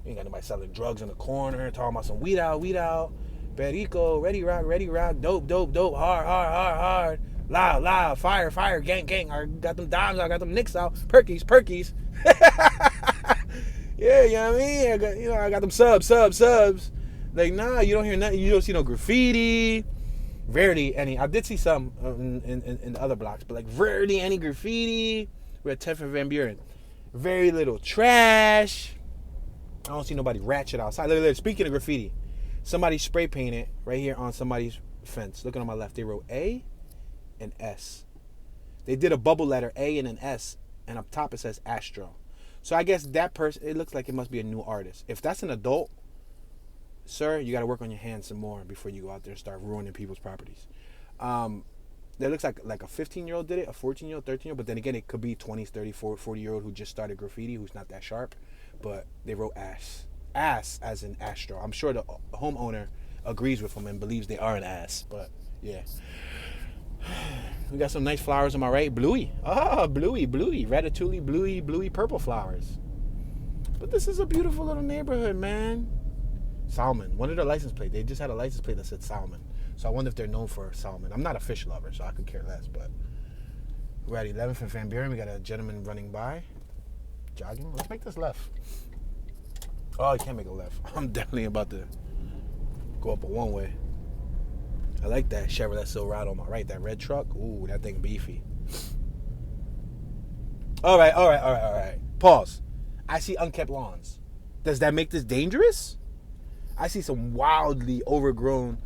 ain't got nobody selling drugs in the corner, talking about some weed out. Perico, ready rock, dope, hard, loud, fire, gang. I got them dimes, I got them nicks out, perkies. Yeah, you know what I mean? I got them subs. Like, nah, you don't hear nothing. You don't see no graffiti. Rarely any. I did see some in the other blocks, but like rarely any graffiti. We're at 10th and Van Buren. Very little trash. I don't see nobody ratchet outside. Look, speaking of graffiti, somebody spray painted right here on somebody's fence. Looking on my left, they wrote A and S. They did a bubble letter A and an S, and up top it says Astro. So I guess that person, it looks like it must be a new artist. If that's an adult, sir, you got to work on your hands some more before you go out there and start ruining people's properties. That looks like a 15-year-old did it, a 14-year-old, 13-year-old, but then again, it could be 20s, 30, 40-year-old who just started graffiti, who's not that sharp, but they wrote ass as in Astro. I'm sure the homeowner agrees with them and believes they are an ass, but yeah. We got some nice flowers on my right. Bluey. Bluey. Ratatouille, bluey, purple flowers. But this is a beautiful little neighborhood, man. Salmon. One of their license plates. They just had a license plate that said salmon. So I wonder if they're known for salmon. I'm not a fish lover, so I could care less. But we're at 11th and Van Buren. We got a gentleman running by. Jogging. Let's make this left. Oh, you can't make a left. I'm definitely about to go up a one-way. I like that Chevrolet Silverado on my right. That red truck. Ooh, that thing beefy. All right. Pause. I see unkept lawns. Does that make this dangerous? I see some wildly overgrown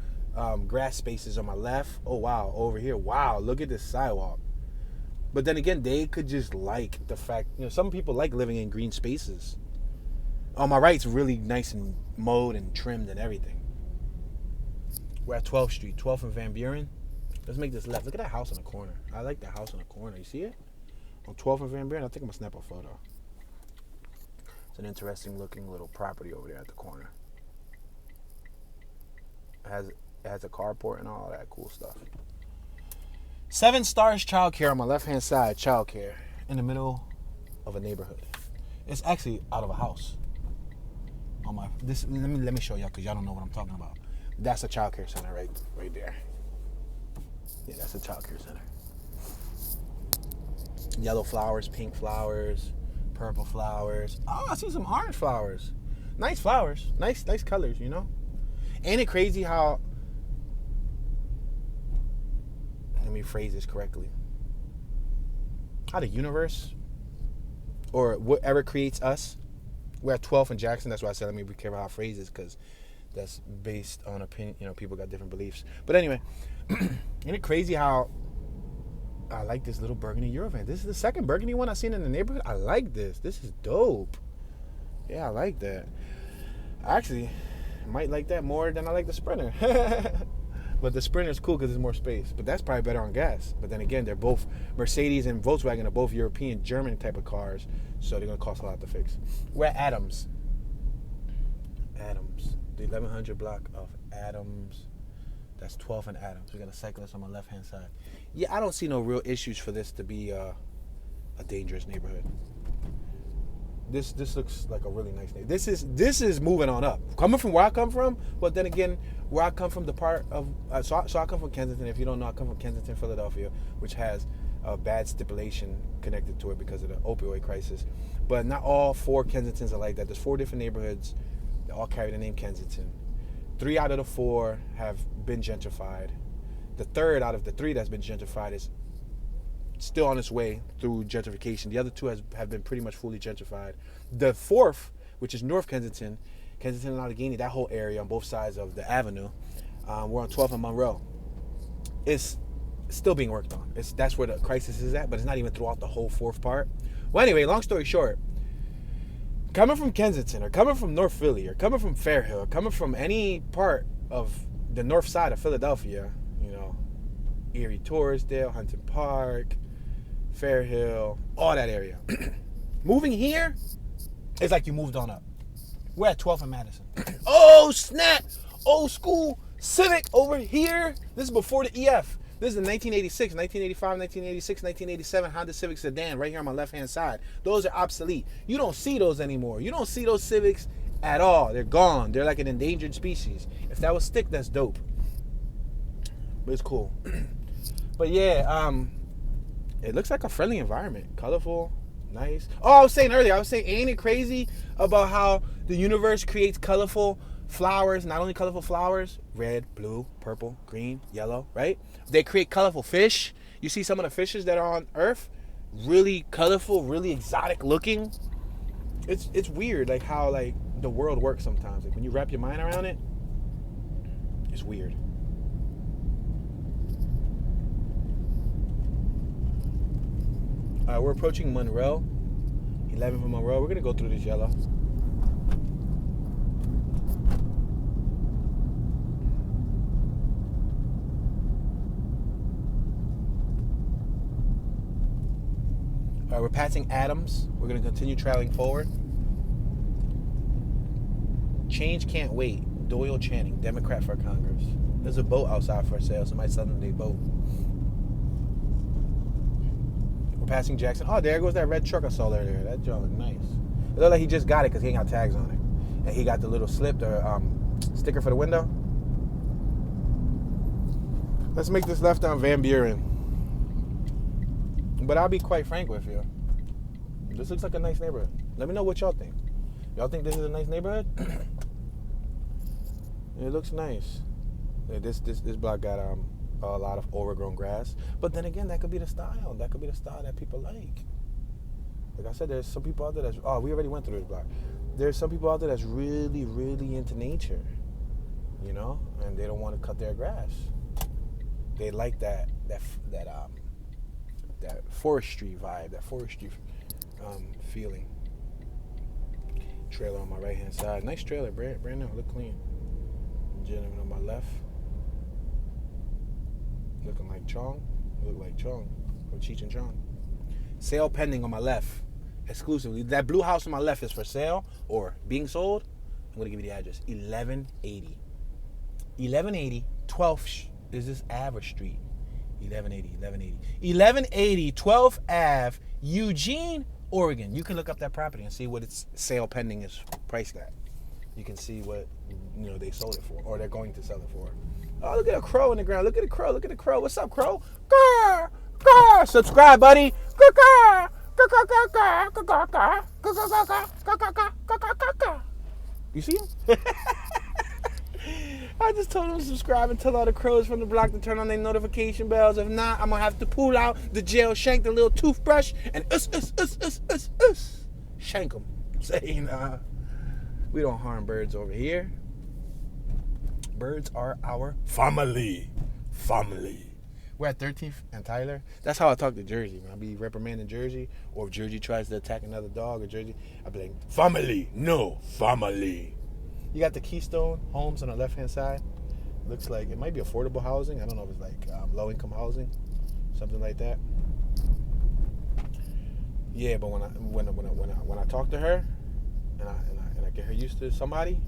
grass spaces on my left. Oh, wow. Over here. Wow. Look at this sidewalk. But then again, they could just like the fact, some people like living in green spaces. On my right, it's really nice and mowed and trimmed and everything. We're at 12th Street, 12th and Van Buren. Let's make this left. Look at that house in the corner. I like that house in the corner. You see it? On 12th and Van Buren, I think I'm going to snap a photo. It's an interesting looking little property over there at the corner. It has a carport and all that cool stuff. 7 stars childcare on my left hand side. Childcare in the middle of a neighborhood. It's actually out of a house. Let me show y'all because y'all don't know what I'm talking about. That's a childcare center right there. Yeah, that's a childcare center. Yellow flowers, pink flowers, purple flowers. Oh, I see some orange flowers. Nice flowers. Nice colors, you know? Ain't it crazy how... Let me phrase this correctly. How the universe, or whatever creates us, we're at 12th and Jackson. That's why I said let me be careful how I phrase this, because that's based on opinion. You know, people got different beliefs. But anyway, ain't it crazy how I like this little burgundy Eurovan? This is the second burgundy one I've seen in the neighborhood. I like this. This is dope. Yeah, I like that. I actually might like that more than I like the Sprinter. But the Sprinter's cool because there's more space. But that's probably better on gas. But then again, they're both Mercedes and Volkswagen are both European, German type of cars. So they're going to cost a lot to fix. We're at Adams. The 1100 block of Adams. That's 12th and Adams. We got a cyclist on my left-hand side. Yeah, I don't see no real issues for this to be a dangerous neighborhood. This looks like a really nice neighborhood. This is moving on up. Coming from where I come from, but then again, where I come from, the part of so I come from Kensington. If you don't know, I come from Kensington, Philadelphia, which has a bad stipulation connected to it because of the opioid crisis. But not all 4 Kensingtons are like that. There's 4 different neighborhoods that all carry the name Kensington. 3 out of the 4 have been gentrified. The 3rd out of the 3 that's been gentrified is still on its way through gentrification. The other 2 have been pretty much fully gentrified. The 4th, which is North Kensington and Allegheny, that whole area on both sides of the avenue, we're on 12th and Monroe. It's still being worked on. That's where the crisis is at, but it's not even throughout the whole 4th part. Well, anyway, long story short, coming from Kensington or coming from North Philly or coming from Fairhill, or coming from any part of the north side of Philadelphia, you know, Erie, Torresdale, Huntington Park, Fairhill, all that area. Moving here is like you moved on up. We're at 12th and Madison. Oh, snap! Old school Civic over here. This is before the EF. This is the 1986, 1985, 1986, 1987 Honda Civic sedan right here on my left-hand side. Those are obsolete. You don't see those anymore. You don't see those Civics at all. They're gone. They're like an endangered species. If that was stick, that's dope. But it's cool. But yeah, it looks like a friendly environment. Colorful, nice. Oh, I was saying earlier, ain't it crazy about how the universe creates colorful flowers, not only colorful flowers, red, blue, purple, green, yellow, right? They create colorful fish. You see some of the fishes that are on Earth, really colorful, really exotic looking. It's weird, like how like the world works sometimes. Like when you wrap your mind around it, it's weird. We're approaching Monroe, 11th and Monroe. We're gonna go through this yellow. We're passing Adams. We're going to continue traveling forward. Change can't wait. Doyle Channing, Democrat for Congress. There's a boat outside for sale. Somebody's selling their boat. We're passing Jackson. Oh, there goes that red truck I saw earlier. That joint looked nice. It looked like he just got it because he ain't got tags on it. And he got the little slip, the sticker for the window. Let's make this left on Van Buren. But I'll be quite frank with you. This looks like a nice neighborhood. Let me know what y'all think. Y'all think this is a nice neighborhood? It looks nice. Yeah, this block got a lot of overgrown grass. But then again, that could be the style. That could be the style that people like. Like I said, there's some people out there that's... Oh, we already went through this block. There's some people out there that's really, really into nature. You know? And they don't want to cut their grass. They like that forestry vibe, that forestry feeling. Trailer on my right hand side. Nice trailer, brand new, look clean. Gentleman on my left. Looking like Chong. Look like Chong. Or Cheech and Chong. Sale pending on my left. Exclusively. That blue house on my left is for sale or being sold. I'm going to give you the address. 1180. 1180 12th is this Ave or Street? 1180 12th Ave, Eugene, Oregon. You can look up that property and see what its sale pending is priced at. You can see what they sold it for, or they're going to sell it for. Oh, look at a crow in the ground. Look at the crow. Look at the crow. What's up, crow? Grr, grr. Subscribe, buddy. Grr, grr. You see him? I just told him to subscribe and tell all the crows from the block to turn on their notification bells. If not, I'm going to have to pull out the gel shank, the little toothbrush, and shank them. Saying, we don't harm birds over here. Birds are our family. We're at 13th and Tyler. That's how I talk to Jersey. When I be reprimanding Jersey, or if Jersey tries to attack another dog or Jersey, I be like, family. You got the Keystone Homes on the left-hand side. Looks like it might be affordable housing. I don't know if it's like low-income housing, something like that. Yeah, but when I talk to her and I get her used to somebody,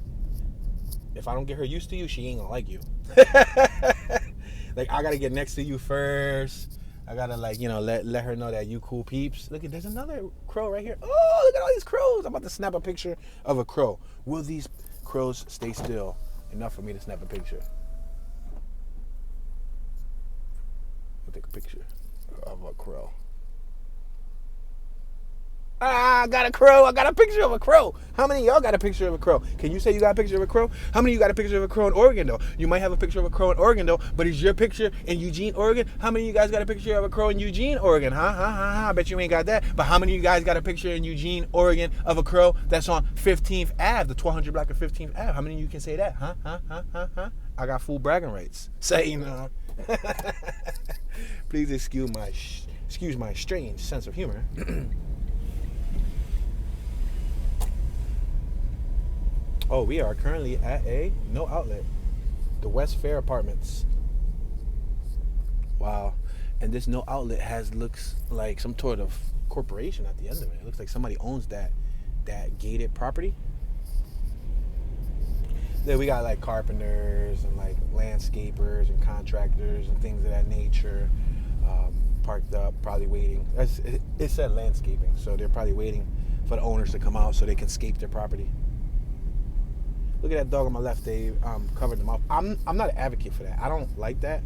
if I don't get her used to you, she ain't gonna like you. Like, I gotta get next to you first. I gotta let her know that you cool peeps. Look, there's another crow right here. Oh, look at all these crows. I'm about to snap a picture of a crow. Will these crows stay still enough for me to snap a picture? I'll take a picture of a crow. I got a crow. I got a picture of a crow. How many of y'all got a picture of a crow? Can you say you got a picture of a crow? How many of you got a picture of a crow in Oregon, though? You might have a picture of a crow in Oregon, though, but is your picture in Eugene, Oregon? How many of you guys got a picture of a crow in Eugene, Oregon? I bet you ain't got that. But how many of you guys got a picture in Eugene, Oregon of a crow that's on 15th Ave, the 1200 block of 15th Ave? How many of you can say that? I got full bragging rights. Say, Please excuse my strange sense of humor. Oh, we are currently at a no outlet. The West Fair Apartments. Wow. And this no outlet looks like some sort of corporation at the end of it. It looks like somebody owns that gated property. Then we got like carpenters and like landscapers and contractors and things of that nature parked up, probably waiting. It said landscaping, so they're probably waiting for the owners to come out so they can scape their property. Look at that dog on my left. They covered them up. I'm not an advocate for that. I don't like that.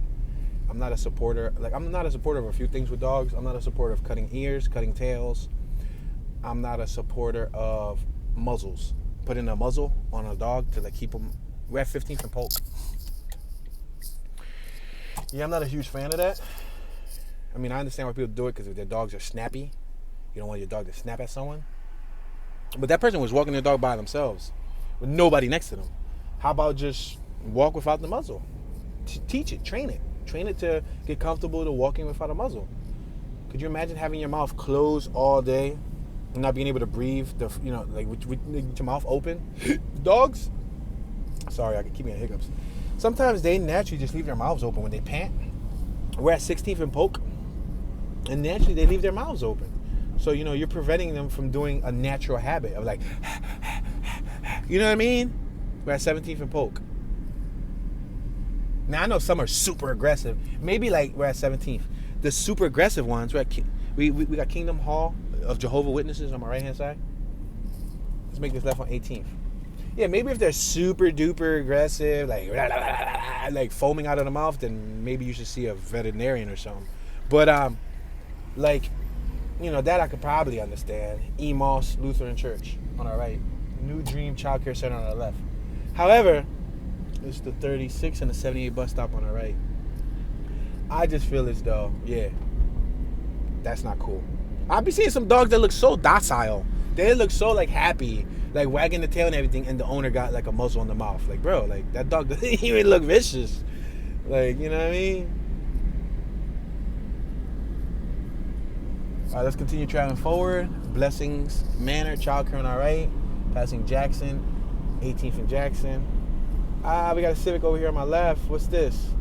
I'm not a supporter. I'm not a supporter of a few things with dogs. I'm not a supporter of cutting ears, cutting tails. I'm not a supporter of muzzles. Putting a muzzle on a dog to keep them. We're at 15th and Polk. Yeah, I'm not a huge fan of that. I mean, I understand why people do it because if their dogs are snappy, you don't want your dog to snap at someone. But that person was walking their dog by themselves with nobody next to them. How about just walk without the muzzle? Teach it, train it to get comfortable to walking without a muzzle. Could you imagine having your mouth closed all day and not being able to breathe? With your mouth open. Dogs, sorry, I can keep getting hiccups. Sometimes they naturally just leave their mouths open when they pant. We're at 16th and Polk, and naturally they leave their mouths open. So you're preventing them from doing a natural habit of you know what I mean? We're at 17th and Polk. Now, I know some are super aggressive. Maybe we're at 17th. The super aggressive ones, we got Kingdom Hall of Jehovah's Witnesses on my right-hand side. Let's make this left on 18th. Yeah, maybe if they're super duper aggressive, like foaming out of the mouth, then maybe you should see a veterinarian or something. But, that I could probably understand. Emos Lutheran Church on our right. New Dream Child Care Center on our left. However, it's the 36 and the 78 bus stop on our right. I just feel as though, that's not cool. I've been seeing some dogs that look so docile. They look so happy, wagging the tail and everything, and the owner got a muzzle on the mouth. Bro, that dog doesn't even look vicious. You know what I mean? All right, let's continue traveling forward. Blessings Manor, Child Care on our right. Passing Jackson, 18th and Jackson. We got a Civic over here on my left. What's this?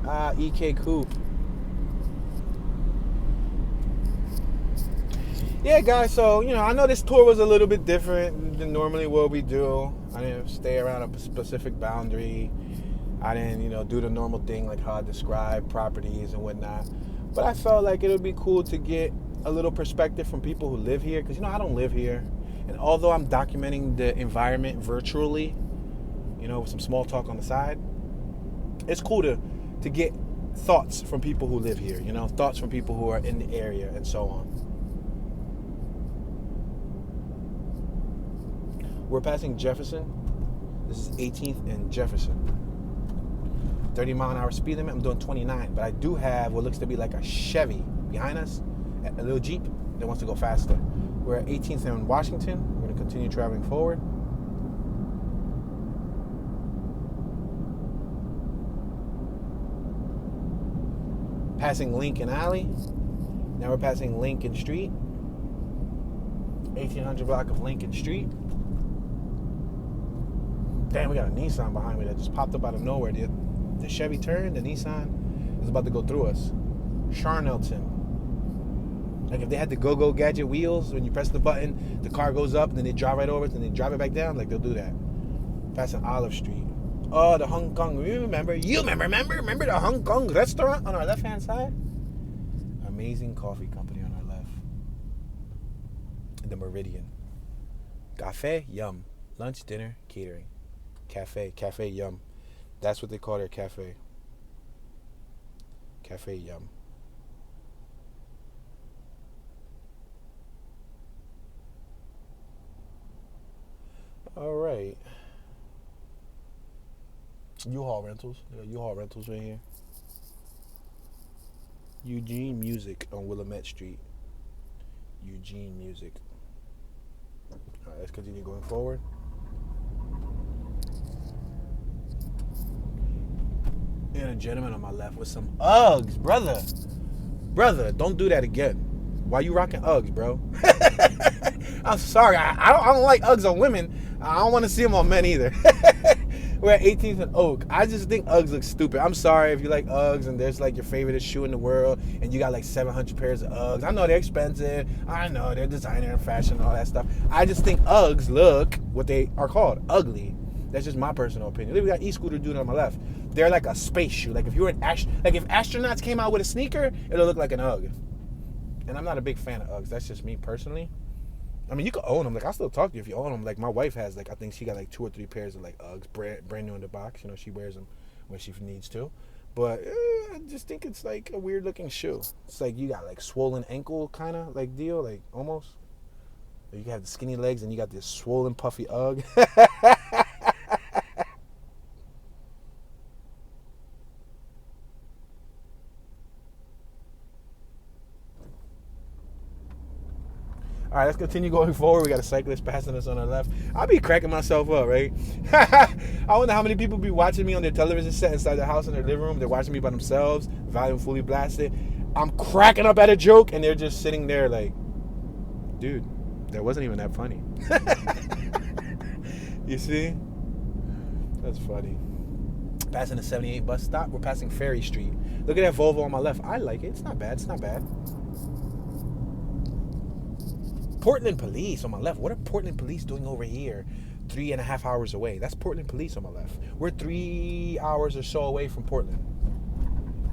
EK Coupe. Yeah, guys, so, I know this tour was a little bit different than normally what we do. I didn't stay around a specific boundary. I didn't, do the normal thing like how I describe properties and whatnot. But I felt like it would be cool to get a little perspective from people who live here, because I don't live here. And although I'm documenting the environment virtually, with some small talk on the side, it's cool to get thoughts from people who live here, thoughts from people who are in the area and so on. We're passing Jefferson. This is 18th and Jefferson. 30 mile an hour speed limit. I'm doing 29, but I do have what looks to be like a Chevy behind us, a little Jeep that wants to go faster. We're at 18th and Washington. We're going to continue traveling forward. Passing Lincoln Alley. Now we're passing Lincoln Street. 1800 block of Lincoln Street. Damn, we got a Nissan behind me that just popped up out of nowhere. The Chevy turned, the Nissan is about to go through us. Charnelton. Like if they had the go-go gadget wheels, when you press the button, the car goes up, and then they drive right over it, and they drive it back down, like they'll do that. Passing Olive Street. Oh, the Hong Kong. Remember the Hong Kong restaurant on our left-hand side? Amazing coffee company on our left. The Meridian. Cafe, yum. Lunch, dinner, catering. Cafe, yum. That's what they call their cafe. Cafe, yum. All right. U-Haul rentals. They got U-Haul rentals right here. Eugene Music on Willamette Street. Eugene Music. All right, let's continue going forward. And a gentleman on my left with some Uggs, brother. Brother, don't do that again. Why you rocking Uggs, bro? I'm sorry. I don't like Uggs on women. I don't want to see them on men either. We're at 18th and Oak. I just think Uggs look stupid. I'm sorry if you like Uggs and there's like your favorite shoe in the world and you got like 700 pairs of Uggs. I know they're expensive. I know they're designer and fashion and all that stuff. I just think Uggs look what they are called, ugly. That's just my personal opinion. We got e-scooter dude on my left. They're like a space shoe. Like if you were if astronauts came out with a sneaker, it'll look like an Ugg. And I'm not a big fan of Uggs. That's just me personally. I mean, you could own them. Like, I'll still talk to you if you own them. Like, my wife has, like, I think she got, like, 2 or 3 pairs of, like, Uggs, brand new in the box. She wears them when she needs to. But I just think it's, like, a weird-looking shoe. It's like you got, like, swollen ankle kind of, like, deal, like, almost. You have the skinny legs and you got this swollen, puffy Ugg. All right, let's continue going forward. We got a cyclist passing us on our left. I'll be cracking myself up, right? I wonder how many people be watching me on their television set inside their house in their living room. They're watching me by themselves, volume fully blasted. I'm cracking up at a joke, and they're just sitting there like, dude, that wasn't even that funny. You see? That's funny. Passing the 78 bus stop. We're passing Ferry Street. Look at that Volvo on my left. I like it. It's not bad. It's not bad. Portland Police on my left. What are Portland Police doing over here 3.5 hours away? That's Portland Police on my left. We're 3 hours or so away from Portland.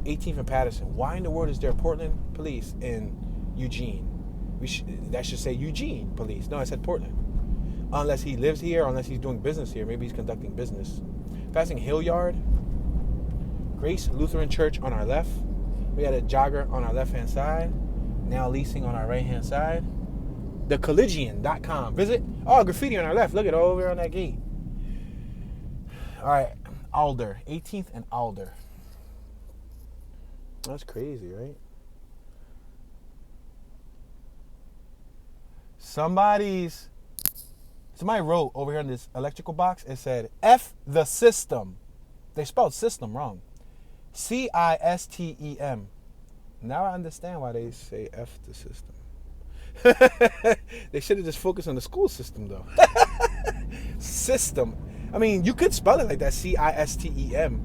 18th and Patterson. Why in the world is there Portland Police in Eugene? That should say Eugene Police. No, I said Portland. Unless he lives here, unless he's doing business here. Maybe he's conducting business. Passing Hillyard. Grace Lutheran Church on our left. We got a jogger on our left-hand side. Now leasing on our right-hand side. TheCollegian.com. Visit. Oh, graffiti on our left. Look at it over on that gate. All right. Alder. 18th and Alder. That's crazy, right? Somebody wrote over here in this electrical box, it said, F the system. They spelled system wrong. CISTEM. Now I understand why they say F the system. They should have just focused on the school system, though. System. I mean, you could spell it like that. CISTEM.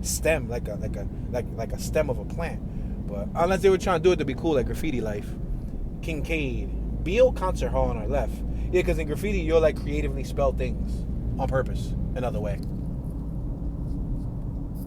Stem, like a stem of a plant. But unless they were trying to do it to be cool, like Graffiti Life. Kincaid. Beale Concert Hall on our left. Yeah, because in graffiti, you'll like creatively spell things on purpose, another way.